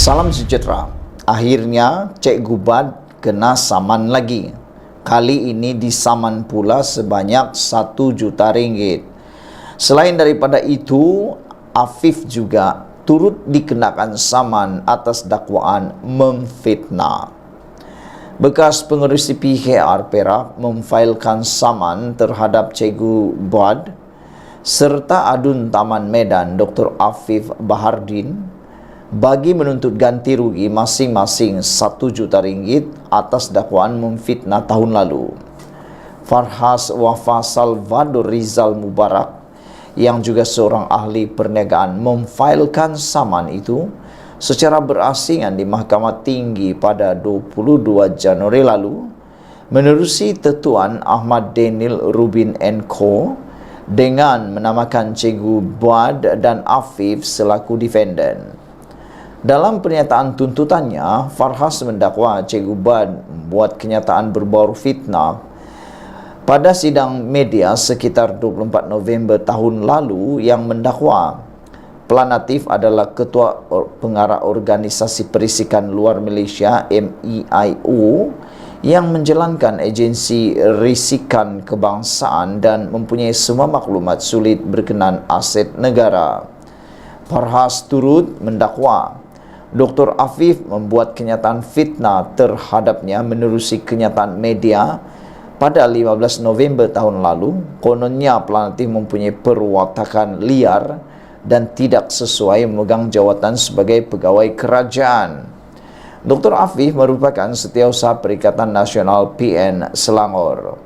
Salam sejahtera. Akhirnya Cikgu Bad kena saman lagi. Kali ini disaman pula sebanyak 1 juta ringgit. Selain daripada itu, Afif juga turut dikenakan saman atas dakwaan memfitnah. Bekas pengerusi PKR Perak memfailkan saman terhadap Cikgu Bad serta Adun Taman Medan Dr. Afif Bahardin bagi menuntut ganti rugi masing-masing 1 juta ringgit atas dakwaan memfitnah tahun lalu. Farhas Wafa Salvador Rizal Mubarak yang juga seorang ahli perniagaan memfailkan saman itu secara berasingan di Mahkamah Tinggi pada 22 Januari lalu menerusi Tetuan Ahmad Daniel Rubin & Co. dengan menamakan Cikgu Bad dan Afif selaku defendant. Dalam pernyataan tuntutannya, Farhas mendakwa Cikgu Bad membuat kenyataan berbau fitnah pada sidang media sekitar 24 November tahun lalu yang mendakwa Planatif adalah Ketua Pengarah Organisasi Perisikan Luar Malaysia MEIU yang menjalankan agensi risikan kebangsaan dan mempunyai semua maklumat sulit berkenaan aset negara. Farhas turut mendakwa Dr. Afif membuat kenyataan fitnah terhadapnya menerusi kenyataan media pada 15 November tahun lalu. Kononnya Planatif mempunyai perwatakan liar dan tidak sesuai memegang jawatan sebagai pegawai kerajaan. Dr. Afif merupakan Setiausaha Perikatan Nasional PN Selangor.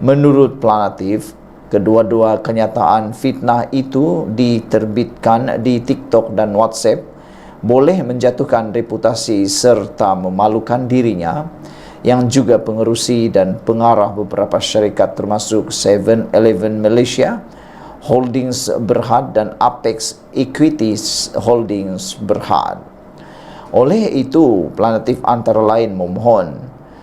Menurut Planatif, kedua-dua kenyataan fitnah itu diterbitkan di TikTok dan WhatsApp boleh menjatuhkan reputasi serta memalukan dirinya yang juga pengerusi dan pengarah beberapa syarikat termasuk 7-Eleven Malaysia Holdings Berhad dan Apex Equities Holdings Berhad. Oleh itu, Planatif antara lain memohon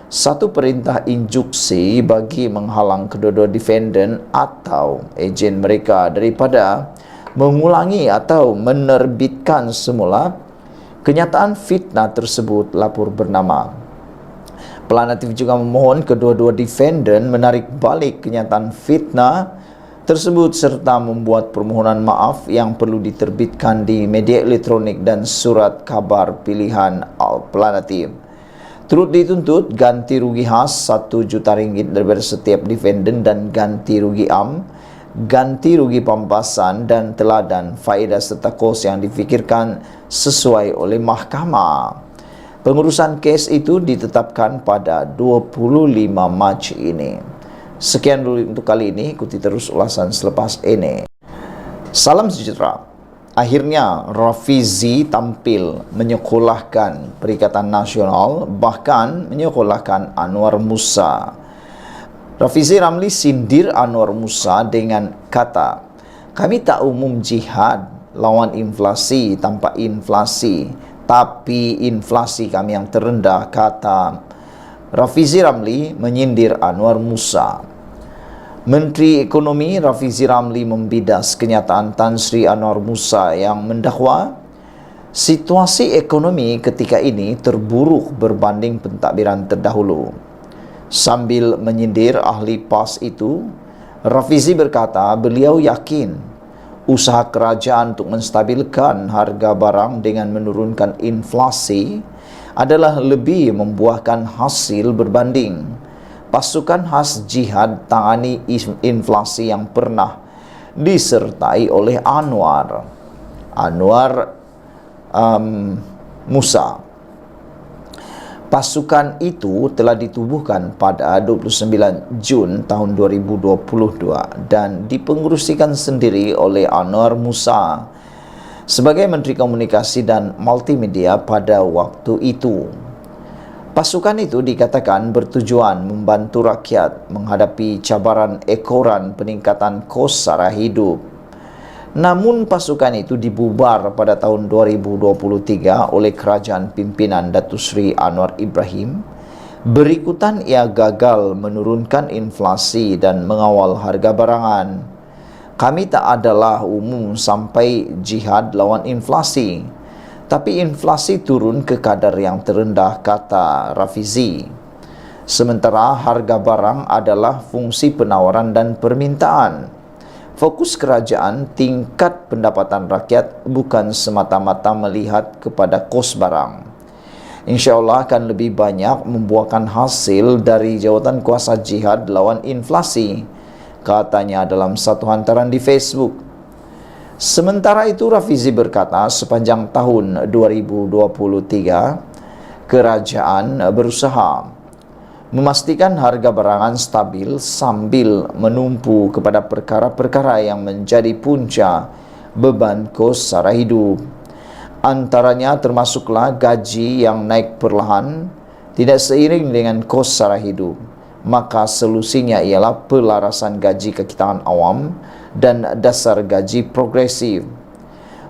satu perintah injuksi bagi menghalang kedua-dua defendant atau ejen mereka daripada mengulangi atau menerbitkan semula kenyataan fitnah tersebut, lapor bernama. Planatif juga memohon kedua-dua defendant menarik balik kenyataan fitnah tersebut serta membuat permohonan maaf yang perlu diterbitkan di media elektronik dan surat kabar pilihan Planatif. Turut dituntut ganti rugi khas 1 juta ringgit daripada setiap defendant dan ganti rugi ganti rugi pampasan dan teladan faedah serta kos yang difikirkan sesuai oleh mahkamah. Pengurusan kes itu ditetapkan pada 25 Mac ini. Sekian dulu untuk kali ini, ikuti terus ulasan selepas ini. Salam sejahtera. Akhirnya Rafizi tampil menyekolahkan Perikatan Nasional, bahkan menyekolahkan Anwar Musa. Rafizi Ramli sindir Anwar Musa dengan kata, "Kami tak umum jihad lawan inflasi tanpa inflasi, tapi inflasi kami yang terendah," kata Rafizi Ramli menyindir Anwar Musa. Menteri Ekonomi Rafizi Ramli membidas kenyataan Tan Sri Anwar Musa yang mendakwa situasi ekonomi ketika ini terburuk berbanding pentadbiran terdahulu. Sambil menyindir ahli PAS itu, Rafizi berkata beliau yakin usaha kerajaan untuk menstabilkan harga barang dengan menurunkan inflasi adalah lebih membuahkan hasil berbanding pasukan khas jihad tangani inflasi yang pernah disertai oleh Anwar Musa. Pasukan itu telah ditubuhkan pada 29 Jun tahun 2022 dan dipengerusikan sendiri oleh Anwar Musa sebagai Menteri Komunikasi dan Multimedia pada waktu itu. Pasukan itu dikatakan bertujuan membantu rakyat menghadapi cabaran ekoran peningkatan kos sara hidup. Namun pasukan itu dibubar pada tahun 2023 oleh kerajaan pimpinan Datuk Seri Anwar Ibrahim. Berikutan ia gagal menurunkan inflasi dan mengawal harga barangan. Kami tak adalah umum sampai jihad lawan inflasi. Tapi inflasi turun ke kadar yang terendah, kata Rafizi. Sementara harga barang adalah fungsi penawaran dan permintaan. Fokus kerajaan tingkat pendapatan rakyat, bukan semata-mata melihat kepada kos barang. InsyaAllah akan lebih banyak membuahkan hasil dari jawatan kuasa jihad lawan inflasi, katanya dalam satu hantaran di Facebook. Sementara itu, Rafizi berkata sepanjang tahun 2023, kerajaan berusaha memastikan harga barangan stabil sambil menumpu kepada perkara-perkara yang menjadi punca beban kos sara hidup. Antaranya termasuklah gaji yang naik perlahan, tidak seiring dengan kos sara hidup. Maka solusinya ialah pelarasan gaji kekitaan awam dan dasar gaji progresif.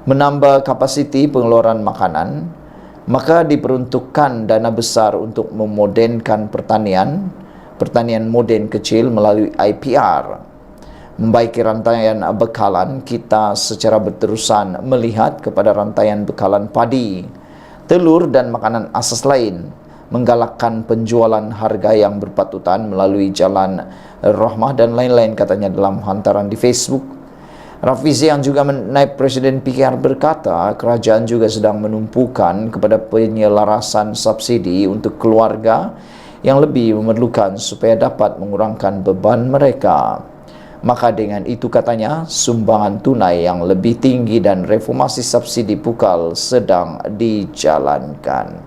Menambah kapasiti pengeluaran makanan, maka diperuntukkan dana besar untuk memodernkan pertanian moden kecil melalui IPR. Membaiki rantaian bekalan, kita secara berterusan melihat kepada rantaian bekalan padi, telur dan makanan asas lain, menggalakkan penjualan harga yang berpatutan melalui jalan rahmah dan lain-lain, katanya dalam hantaran di Facebook. Rafizi yang juga naib Presiden PKR berkata, kerajaan juga sedang menumpukan kepada penyelarasan subsidi untuk keluarga yang lebih memerlukan supaya dapat mengurangkan beban mereka. Maka dengan itu, katanya, sumbangan tunai yang lebih tinggi dan reformasi subsidi pukal sedang dijalankan.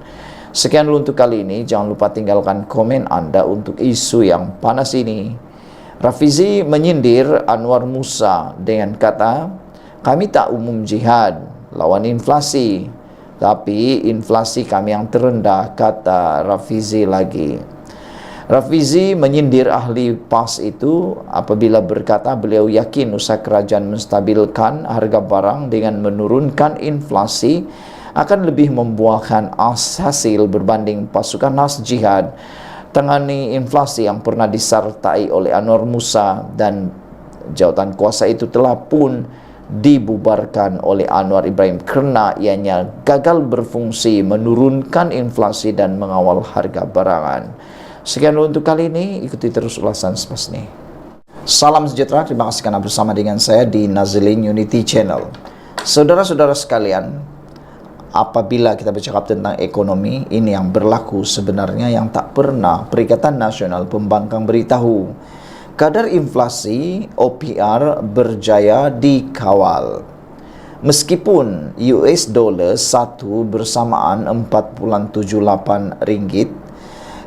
Sekian dulu untuk kali ini. Jangan lupa tinggalkan komen Anda untuk isu yang panas ini. Rafizi menyindir Anwar Musa dengan kata, kami tak umum jihad lawan inflasi, tapi inflasi kami yang terendah, kata Rafizi lagi. Rafizi menyindir ahli PAS itu apabila berkata beliau yakin usaha kerajaan menstabilkan harga barang dengan menurunkan inflasi akan lebih membuahkan hasil berbanding pasukan khas jihad tangani inflasi yang pernah disertai oleh Anwar Musa, dan jawatan kuasa itu telah pun dibubarkan oleh Anwar Ibrahim kerana ianya gagal berfungsi menurunkan inflasi dan mengawal harga barangan. Sekian dulu untuk kali ini, ikuti terus ulasan selepas ini. Salam sejahtera, terima kasih karena bersama dengan saya di Nazilin Unity Channel. Saudara-saudara sekalian, apabila kita bercakap tentang ekonomi, ini yang berlaku sebenarnya yang tak pernah Perikatan Nasional Pembangkang beritahu. Kadar inflasi OPR berjaya dikawal. Meskipun US dollar 1 bersamaan 4.78 ringgit,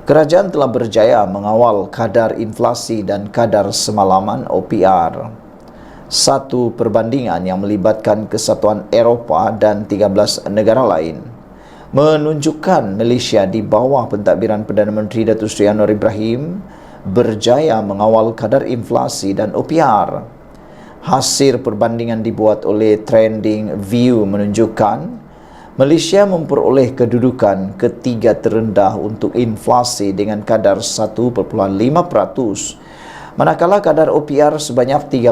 kerajaan telah berjaya mengawal kadar inflasi dan kadar semalaman OPR. Satu perbandingan yang melibatkan Kesatuan Eropah dan 13 negara lain menunjukkan Malaysia di bawah pentadbiran Perdana Menteri Datuk Seri Anwar Ibrahim berjaya mengawal kadar inflasi dan OPR. Hasil perbandingan dibuat oleh Trending View menunjukkan Malaysia memperoleh kedudukan ketiga terendah untuk inflasi dengan kadar 1.5%. Manakala kadar OPR sebanyak 3%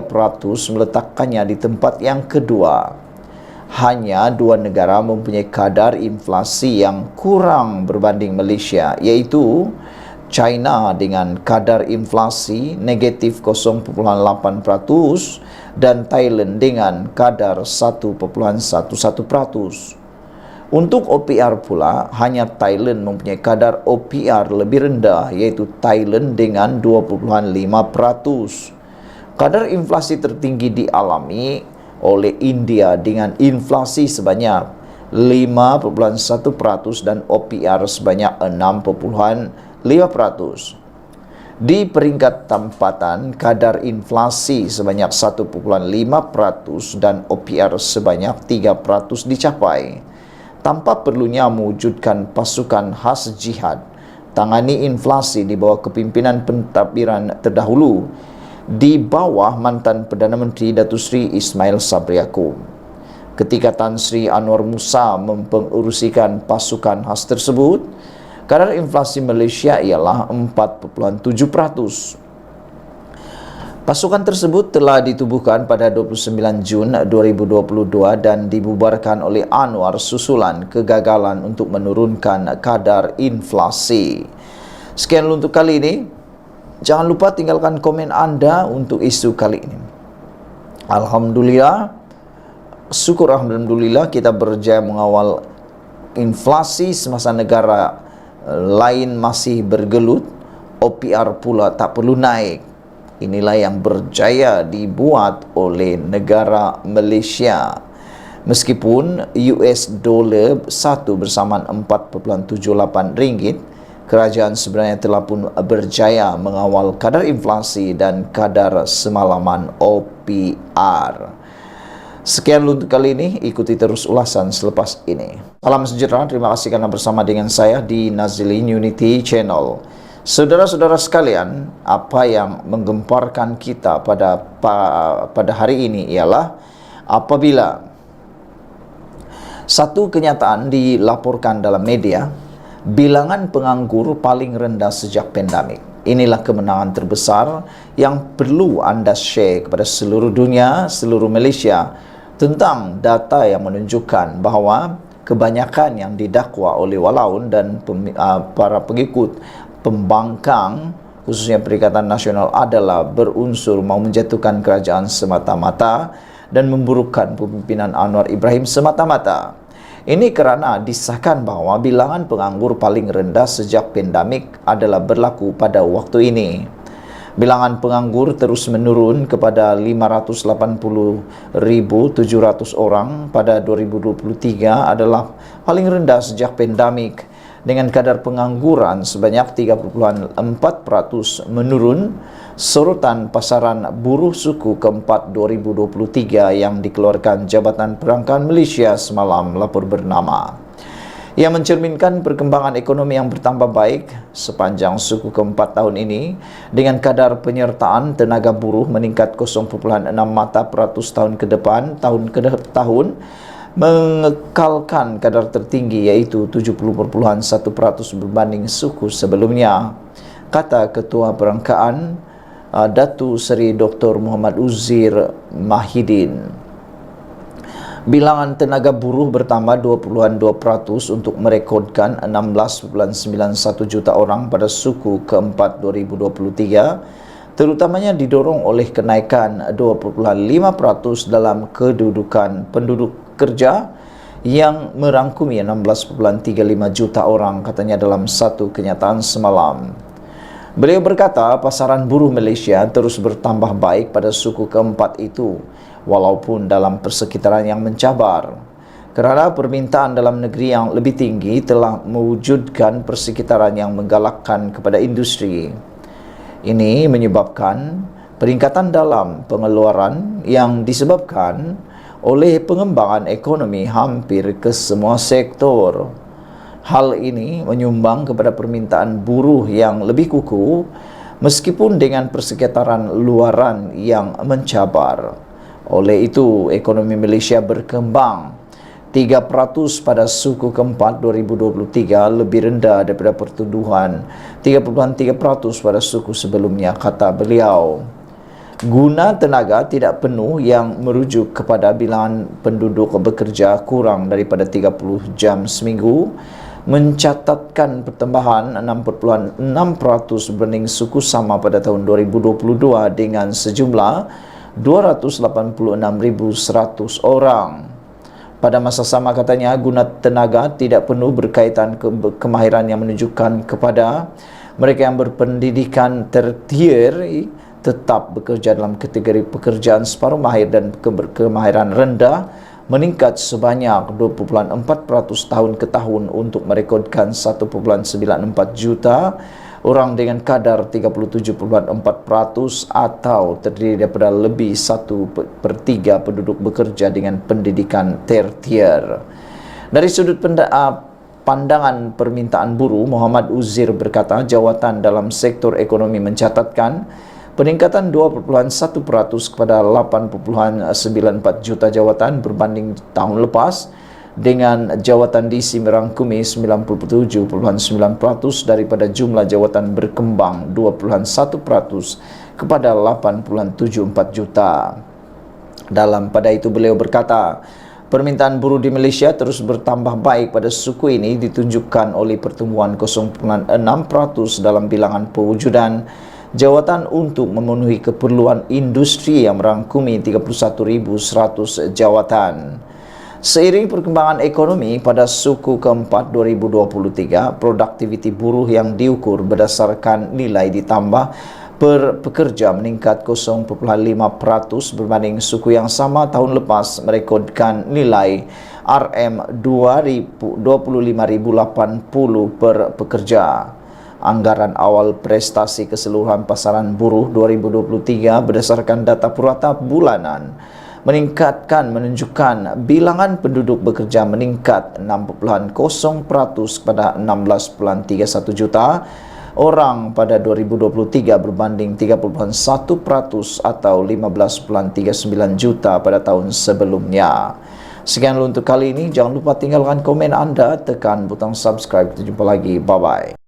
meletakkannya di tempat yang kedua. Hanya dua negara mempunyai kadar inflasi yang kurang berbanding Malaysia, iaitu China dengan kadar inflasi negatif 0.8% dan Thailand dengan kadar 1.11%. Untuk OPR pula, hanya Thailand mempunyai kadar OPR lebih rendah, iaitu Thailand dengan 2.5%. Kadar inflasi tertinggi dialami oleh India dengan inflasi sebanyak 5.1% dan OPR sebanyak 6.5%. Di peringkat tempatan, kadar inflasi sebanyak 1.5% dan OPR sebanyak 3% dicapai. Tanpa perlunya mewujudkan pasukan khas jihad tangani inflasi di bawah kepimpinan pentadbiran terdahulu di bawah mantan Perdana Menteri Datuk Seri Ismail Sabri Yaakob. Ketika Tan Sri Anwar Musa mempengurusikan pasukan khas tersebut, kadar inflasi Malaysia ialah 4.7%. Pasukan tersebut telah ditubuhkan pada 29 Jun 2022 dan dibubarkan oleh Anwar susulan kegagalan untuk menurunkan kadar inflasi. Sekian untuk kali ini. Jangan lupa tinggalkan komen anda untuk isu kali ini. Alhamdulillah, syukur alhamdulillah kita berjaya mengawal inflasi semasa negara lain masih bergelut. OPR pula tak perlu naik. Inilah yang berjaya dibuat oleh negara Malaysia. Meskipun US dollar 1 bersamaan 4.78 ringgit, kerajaan sebenarnya telah pun berjaya mengawal kadar inflasi dan kadar semalaman OPR. Sekian untuk kali ini, ikuti terus ulasan selepas ini. Salam sejahtera, terima kasih karena bersama dengan saya di Nazilin Unity Channel. Saudara-saudara sekalian, apa yang menggemparkan kita pada hari ini ialah apabila satu kenyataan dilaporkan dalam media, bilangan penganggur paling rendah sejak pandemik. Inilah kemenangan terbesar yang perlu anda share kepada seluruh dunia, seluruh Malaysia tentang data yang menunjukkan bahawa kebanyakan yang didakwa oleh Walaun dan para pengikut pembangkang khususnya Perikatan Nasional adalah berunsur mau menjatuhkan kerajaan semata-mata dan memburukkan pemimpinan Anwar Ibrahim semata-mata. Ini kerana disahkan bahawa bilangan penganggur paling rendah sejak pandemik adalah berlaku pada waktu ini. Bilangan penganggur terus menurun kepada 580,700 orang pada 2023 adalah paling rendah sejak pandemik, dengan kadar pengangguran sebanyak 3.4% menurun. Sorotan pasaran buruh suku keempat 2023 yang dikeluarkan Jabatan Perangkaan Malaysia semalam lapor bernama, yang mencerminkan perkembangan ekonomi yang bertambah baik sepanjang suku keempat tahun ini, dengan kadar penyertaan tenaga buruh meningkat 0.6 mata peratus tahun ke depan, tahun ke tahun, mengekalkan kadar tertinggi iaitu 70.1% berbanding suku sebelumnya, kata Ketua Perangkaan Datu Seri Dr. Muhammad Uzir Mahidin. Bilangan tenaga buruh bertambah 20.2% untuk merekodkan 16.91 juta orang pada suku keempat 2023, terutamanya didorong oleh kenaikan 2.5% dalam kedudukan penduduk kerja yang merangkumi 16.35 juta orang, katanya dalam satu kenyataan semalam. Beliau berkata pasaran buruh Malaysia terus bertambah baik pada suku keempat itu, walaupun dalam persekitaran yang mencabar, kerana permintaan dalam negeri yang lebih tinggi telah mewujudkan persekitaran yang menggalakkan kepada industri. Ini menyebabkan peningkatan dalam pengeluaran yang disebabkan oleh pengembangan ekonomi hampir ke semua sektor. Hal ini menyumbang kepada permintaan buruh yang lebih kukuh meskipun dengan persekitaran luaran yang mencabar. Oleh itu, ekonomi Malaysia berkembang 3% pada suku keempat 2023, lebih rendah daripada pertumbuhan 3.3% pada suku sebelumnya, kata beliau. Guna tenaga tidak penuh yang merujuk kepada bilangan penduduk bekerja kurang daripada 30 jam seminggu mencatatkan pertambahan 6.6% berbanding suku sama pada tahun 2022 dengan sejumlah 286,100 orang. Pada masa sama, katanya, guna tenaga tidak penuh berkaitan kemahiran yang menunjukkan kepada mereka yang berpendidikan tertier tetap bekerja dalam kategori pekerjaan separuh mahir dan kemahiran rendah meningkat sebanyak 2.4% tahun ke tahun untuk merekodkan 1.94 juta orang dengan kadar 37.4% atau terdiri daripada lebih 1/3 penduduk bekerja dengan pendidikan tertier. Dari sudut pandangan permintaan buruh, Muhammad Uzir berkata jawatan dalam sektor ekonomi mencatatkan peningkatan 2.1% kepada 8.94 juta jawatan berbanding tahun lepas dengan jawatan diisi merangkumi 97.9% daripada jumlah jawatan berkembang 2.1% kepada 8.74 juta. Dalam pada itu beliau berkata, permintaan buruh di Malaysia terus bertambah baik pada suku ini ditunjukkan oleh pertumbuhan 0.6% dalam bilangan pewujudan jawatan untuk memenuhi keperluan industri yang merangkumi 31.100 jawatan. Seiring perkembangan ekonomi pada suku keempat 2023, produktiviti buruh yang diukur berdasarkan nilai ditambah per pekerja meningkat 0.5% berbanding suku yang sama tahun lepas merekodkan nilai RM25.080 per pekerja. Anggaran awal prestasi keseluruhan pasaran buruh 2023 berdasarkan data purata bulanan menunjukkan bilangan penduduk bekerja meningkat 6.0% kepada 16.31 juta orang pada 2023 berbanding 3.1% atau 15.39 juta pada tahun sebelumnya. Sekian dulu untuk kali ini. Jangan lupa tinggalkan komen anda, tekan butang subscribe. Kita jumpa lagi. Bye-bye.